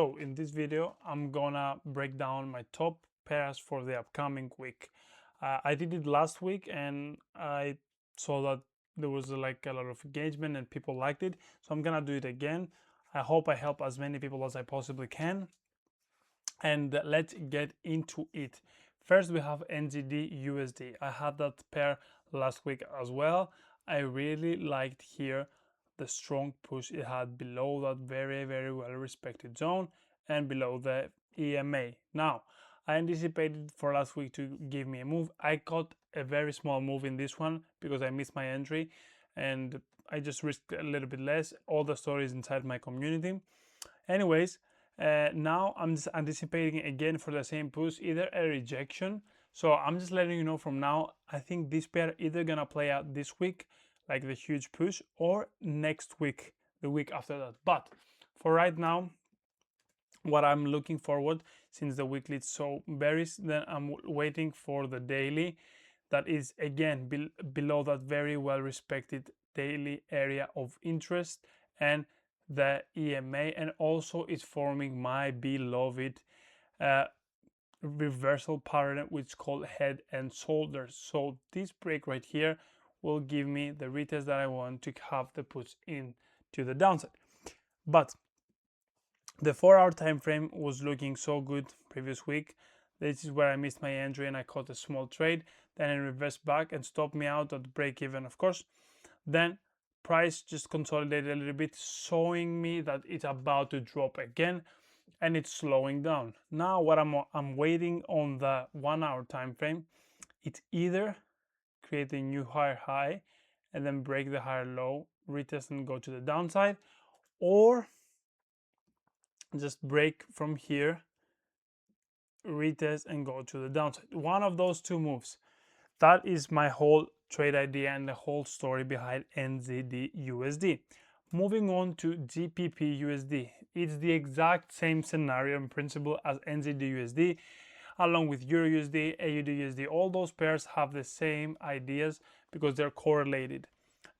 So in this video, I'm gonna break down my top pairs for the upcoming week. I did it last week and I saw that there was like a lot of engagement and people liked it. So I'm gonna do it again. I hope I help as many people as I possibly can. And let's get into it. First, we have NZD USD. I had that pair last week as well. I really liked here the strong push it had below that very well respected zone and below the EMA. Now, I anticipated for last week to give me a move. I got a very small move in this one because I missed my entry and I just risked a little bit less. All the stories inside my community. Anyways, now I'm just anticipating again for the same push, either a rejection. So I'm just letting you know from now, I think this pair either gonna play out this week, like the huge push, or next week, the week after that. But for right now, what I'm looking forward, since the weekly is so bearish, then I'm waiting for the daily that is again below that very well respected daily area of interest and the EMA, and also it's forming my beloved uh, reversal pattern which is called head and shoulders. So this break right here will give me the retest that I want to have the push in to the downside. But the 4-hour time frame was looking so good previous week. This is where I missed my entry and I caught a small trade. Then it reversed back and stopped me out at break even, of course. Then price just consolidated a little bit, showing me that it's about to drop again and it's slowing down. Now what I'm waiting on the 1-hour time frame, it's either create a new higher high and then break the higher low, retest and go to the downside, or just break from here, retest and go to the downside. One of those two moves. That is my whole trade idea and the whole story behind NZD USD. Moving on to GBP USD. It's the exact same scenario and principle as NZD USD, along with Euro USD, AUD USD. All those pairs have the same ideas because they're correlated.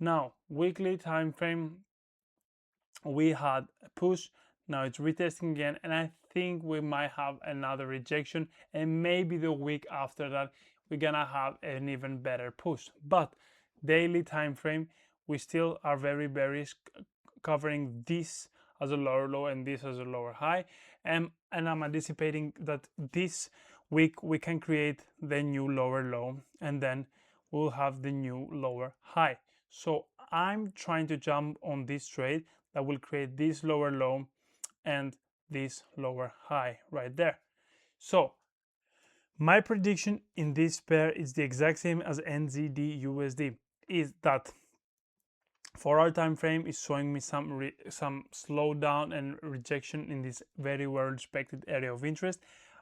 Now, weekly time frame, we had a push. Now it's retesting again, and I think we might have another rejection, and maybe the week after that we're gonna have an even better push. But daily time frame, we still are very bearish, covering this as a lower low and this as a lower high, and I'm anticipating that this week we can create the new lower low and then we'll have the new lower high. So I'm trying to jump on this trade that will create this lower low and this lower high right there. So my prediction in this pair is the exact same as NZD USD, is that 4-hour time frame is showing me some slowdown and rejection in this very well respected area of interest.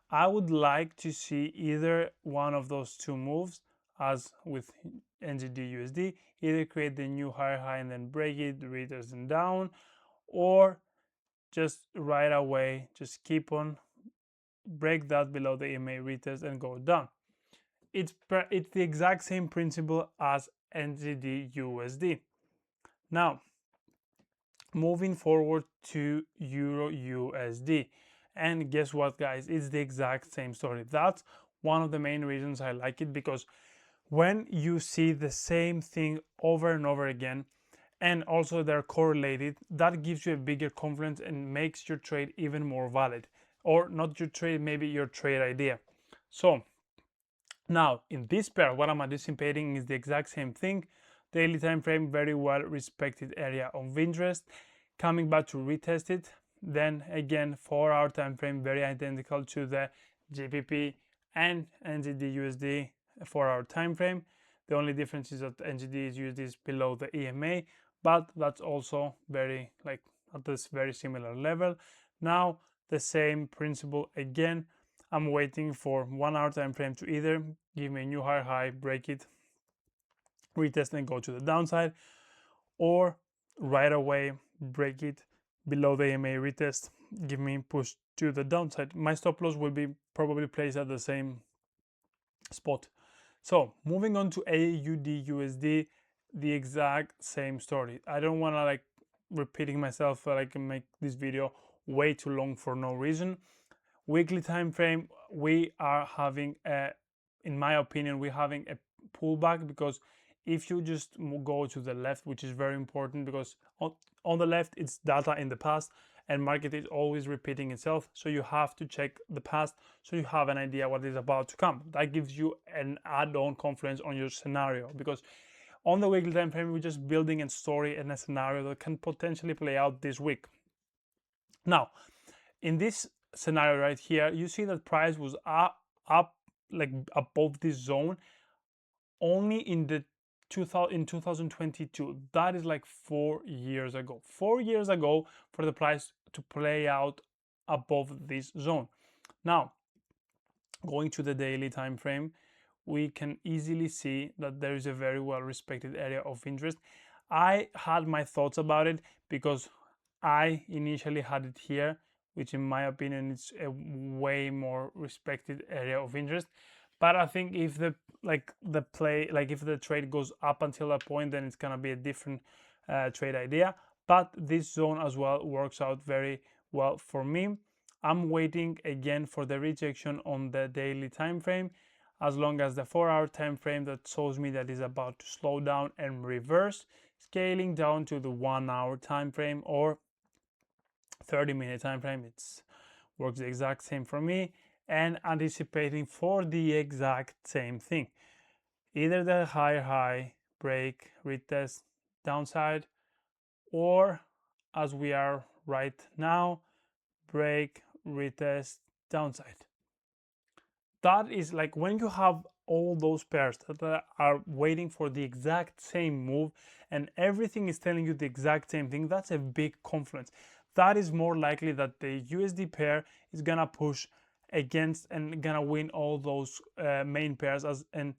I would like to see either one of those two moves, as with NZD USD, either create the new higher high and then break it, retest and down, or just right away just keep on, break that below the EMA, retest and go down. It's the exact same principle as NZD USD. Now, moving forward to Euro USD, and guess what, guys, it's the exact same story. That's one of the main reasons I like it, because when you see the same thing over and over again, and also they're correlated, that gives you a bigger confidence and makes your trade even more valid. Or not your trade, maybe your trade idea. So now in this pair, what I'm anticipating is the exact same thing. Daily time frame, very well respected area of interest, coming back to retest it. Then again, 4-hour time frame, very identical to the GBP and NZD USD 4-hour time frame. The only difference is that NZD USD is below the EMA, but that's also very, like, at this very similar level. Now the same principle again. I'm waiting for 1-hour time frame to either give me a new higher high, break it, retest and go to the downside, or right away break it below the EMA, retest, give me push to the downside. My stop loss will be probably placed at the same spot. So moving on to AUD USD, the exact same story. I don't want to like repeating myself, like make this video way too long for no reason. Weekly time frame, we are having a, in my opinion, we're having a pullback, because if you just go to the left, which is very important, because on the left it's data in the past, and market is always repeating itself, so you have to check the past so you have an idea what is about to come. That gives you an add-on confidence on your scenario, because on the weekly time frame we're just building a story and a scenario that can potentially play out this week. Now, in this scenario right here, you see that price was up like above this zone only in 2022. That is like 4 years ago. 4 years ago for the price to play out above this zone. Now, going to the daily time frame, we can easily see that there is a very well respected area of interest. I had my thoughts about it because I initially had it here, which in my opinion is a way more respected area of interest. But I think if the if the trade goes up until that point, then it's gonna be a different trade idea. But this zone as well works out very well for me. I'm waiting again for the rejection on the daily time frame, as long as the 4-hour time frame that shows me that is about to slow down and reverse, scaling down to the 1-hour time frame or 30-minute time frame. It works the exact same for me, and anticipating for the exact same thing, either the higher high break, retest, downside, or as we are right now, break, retest, downside. That is like when you have all those pairs that are waiting for the exact same move and everything is telling you the exact same thing, that's a big confluence. That is more likely that the USD pair is gonna push against and gonna win all those main pairs as an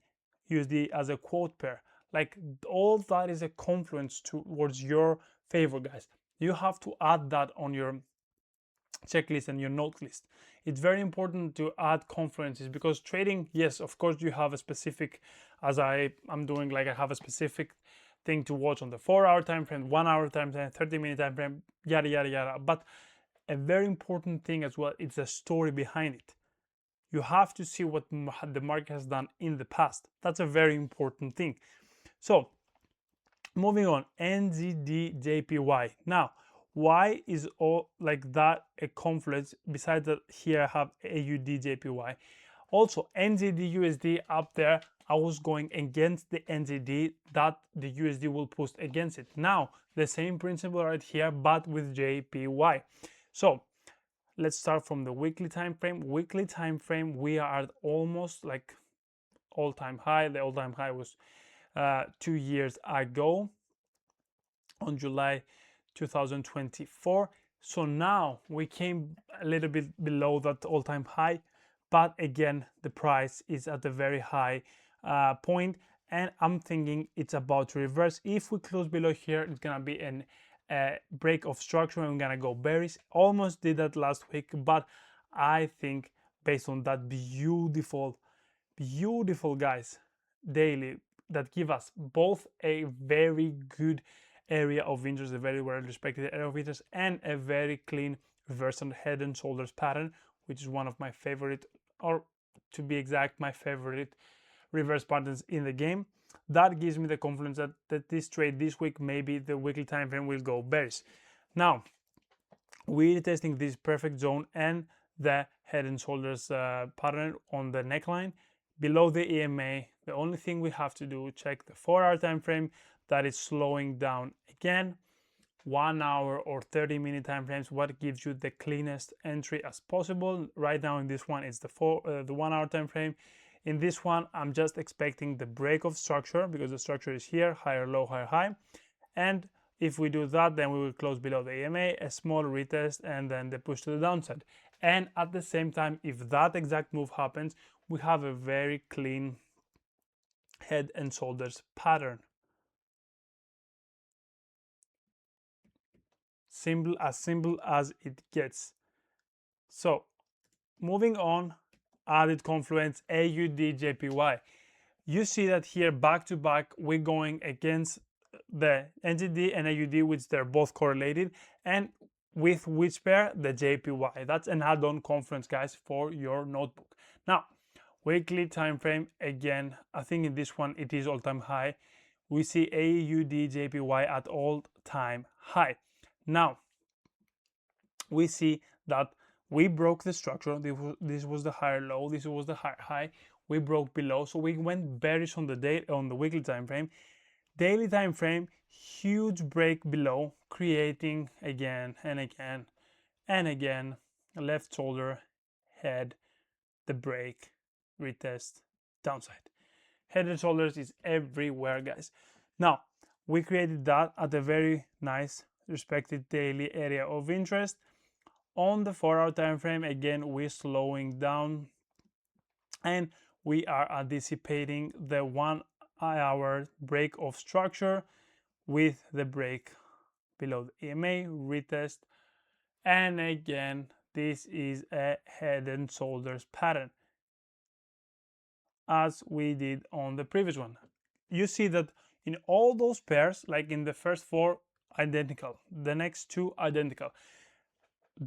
USD as a quote pair. Like all that is a confluence towards your favor, guys. You have to add that on your checklist and your note list. It's very important to add confluences, because trading, yes, of course you have a specific, as I'm doing, like I have a specific thing to watch on the 4-hour time frame, 1-hour time frame, 30-minute time frame, yada yada yada. But a very important thing as well, it's a story behind it. You have to see what the market has done in the past. That's a very important thing. So moving on, NZD/JPY. Now, why is all like that a confluence? Besides that, here I have AUD/JPY. Also, NZD/USD up there, I was going against the NZD, that the USD will push against it. Now, the same principle right here, but with JPY. So let's start from the weekly time frame. Weekly time frame, we are at almost like all-time high. The all-time high was 2 years ago on July 2024. So now we came a little bit below that all-time high, but again the price is at a very high point, and I'm thinking it's about to reverse. If we close below here, it's gonna be an break of structure and we're gonna go bearish. Almost did that last week, but I think based on that beautiful guys daily that give us both a very good area of interest, a very well respected area of interest, and a very clean reverse on head and shoulders pattern, which is one of my favorite, or to be exact, my favorite reverse patterns in the game. That gives me the confidence that this trade this week, maybe the weekly time frame will go bearish. Now we're testing this perfect zone and the head and shoulders pattern on the neckline below the EMA. The only thing we have to do, check the 4-hour time frame that is slowing down again. 1 hour or 30-minute time frames, what gives you the cleanest entry as possible. Right now in this one it's the 1-hour time frame. In this one I'm just expecting the break of structure, because the structure is here, higher low, higher high, and if we do that, then we will close below the EMA, a small retest, and then the push to the downside. And at the same time, if that exact move happens, we have a very clean head and shoulders pattern. Simple as it gets. So moving on, added confluence AUD/JPY. You see that here back to back we're going against the NZD and AUD, which they're both correlated, and with which pair? The JPY. That's an add-on conference, guys, for your notebook. Now, weekly time frame, again, I think in this one it is all-time high. We see AUD JPY at all-time high. Now, we see that we broke the structure. This was the higher low, this was the higher high. We broke below, so we went bearish on the weekly time frame. Daily time frame, huge break below, creating again and again and again, left shoulder, head, the break, retest, downside. Head and shoulders is everywhere, guys. Now, we created that at a very nice respected daily area of interest. On the 4-hour time frame, again, we're slowing down and we are anticipating the 1-hour break of structure with the break below the EMA, retest, and again, this is a head and shoulders pattern as we did on the previous one. You see that in all those pairs, like in the first 4, identical, the next 2 identical.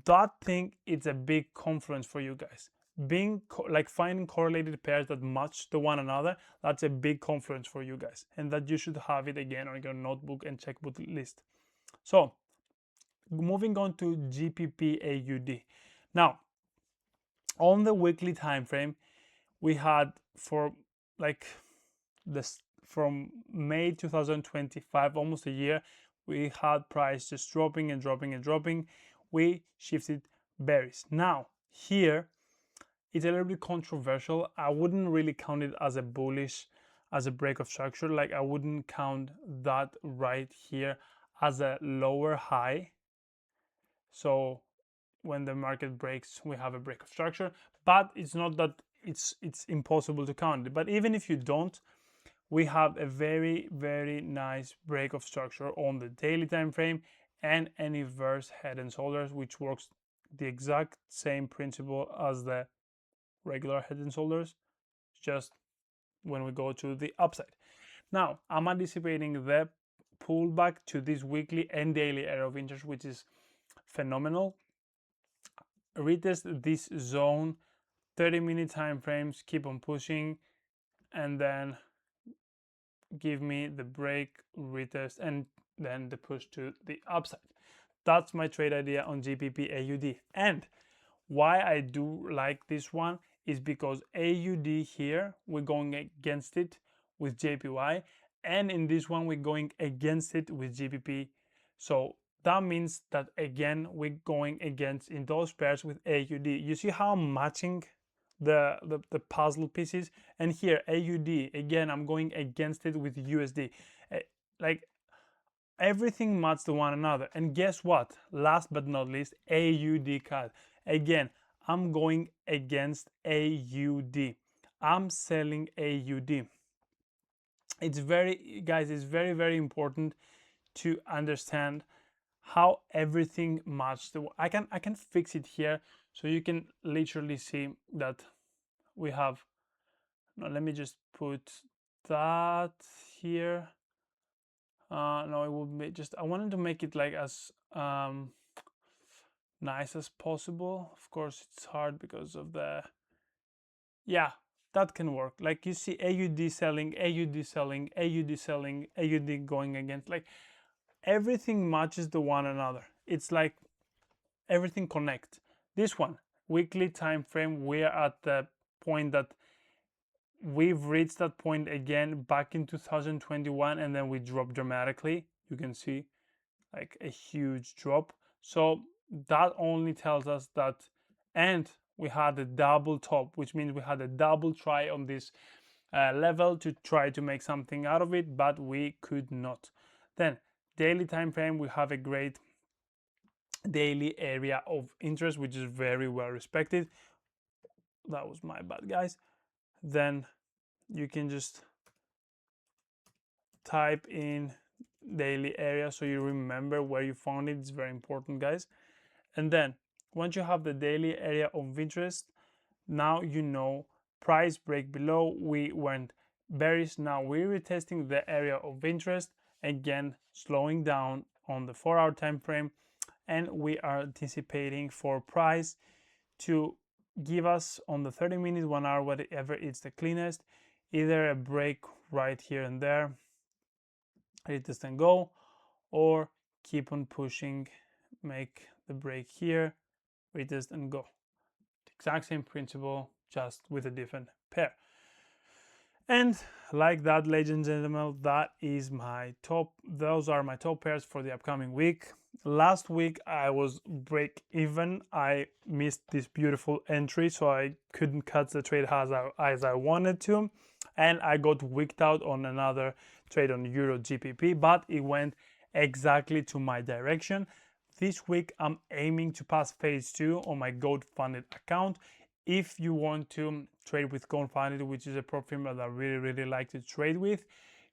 That thing, it's a big confluence for you guys. Being like finding correlated pairs that match to one another, that's a big confluence for you guys, and that you should have it again on your notebook and checkbook list. So moving on to GBP AUD. Now, on the weekly time frame, we had for like this from May 2025, almost a year, we had price just dropping and dropping and dropping. We shifted bearish. Now here it's a little bit controversial. I wouldn't really count it as a bullish, as a break of structure. Like I wouldn't count that right here as a lower high. So when the market breaks, we have a break of structure, but it's not that it's impossible to count it. But even if you don't, we have a very, very nice break of structure on the daily time frame and an inverse head and shoulders, which works the exact same principle as the regular head and shoulders, just when we go to the upside. Now, I'm anticipating the pullback to this weekly and daily area of interest, which is phenomenal. Retest this zone, 30-minute time frames, keep on pushing, and then give me the break, retest, and then the push to the upside. That's my trade idea on GBP AUD. And why I do like this one is because AUD here, we're going against it with JPY, and in this one, we're going against it with GBP. So that means that again, we're going against in those pairs with AUD. You see how I'm matching the puzzle pieces, and here AUD, again, I'm going against it with USD. Like everything matches to one another. And guess what? Last but not least, AUD CAD. Again, I'm going against AUD. I'm selling AUD. It's very, guys, it's very, very important to understand how everything matches. I can fix it here so you can literally see that we have. No, let me just put that here. No, it would be just, I wanted to make it like as nice as possible. Of course, it's hard because of the, yeah, that can work. Like you see AUD selling, AUD selling, AUD selling, AUD going against, like everything matches the one another. It's like everything connects. This one, weekly time frame, we're at the point that we've reached that point again back in 2021, and then we dropped dramatically. You can see like a huge drop. So that only tells us that, and we had a double top, which means we had a double try on this level to try to make something out of it, but we could not. Then daily time frame, we have a great daily area of interest, which is very well respected. That was my bad, guys. Then you can just type in daily area so you remember where you found it. It's very important, guys. And then once you have the daily area of interest, now you know price break below, we went bearish. Now we're retesting the area of interest, again slowing down on the 4-hour time frame, and we are anticipating for price to give us on the 30 minutes, 1 hour, whatever it's the cleanest, either a break right here and there, retest and go, or keep on pushing, make the break here, retest and go. The exact same principle, just with a different pair. And like that, ladies and gentlemen, those are my top pairs for the upcoming week. Last week I was break even. I missed this beautiful entry, so I couldn't cut the trade as I wanted to, and I got wicked out on another trade on Euro GBP, but it went exactly to my direction. This week I'm aiming to pass phase 2 on my GOATFUNDED account. If you want to trade with GOATFUNDED, which is a prop firm that I really like to trade with,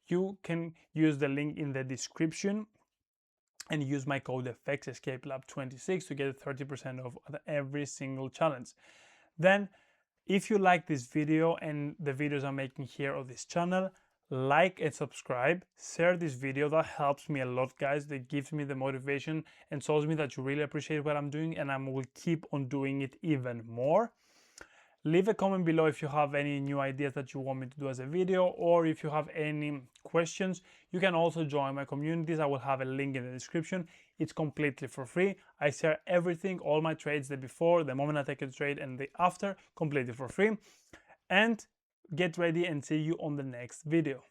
you can use the link in the description and use my code FXEscapeLab26 to get 30% off every single challenge. Then, if you like this video and the videos I'm making here on this channel, like and subscribe, share this video. That helps me a lot, guys. That gives me the motivation and shows me that you really appreciate what I'm doing, and I will keep on doing it even more. Leave a comment below if you have any new ideas that you want me to do as a video, or if you have any questions. You can also join my communities. I will have a link in the description. It's completely for free. I share everything, all my trades, the before, the moment I take a trade, and the after, completely for free. And get ready and see you on the next video.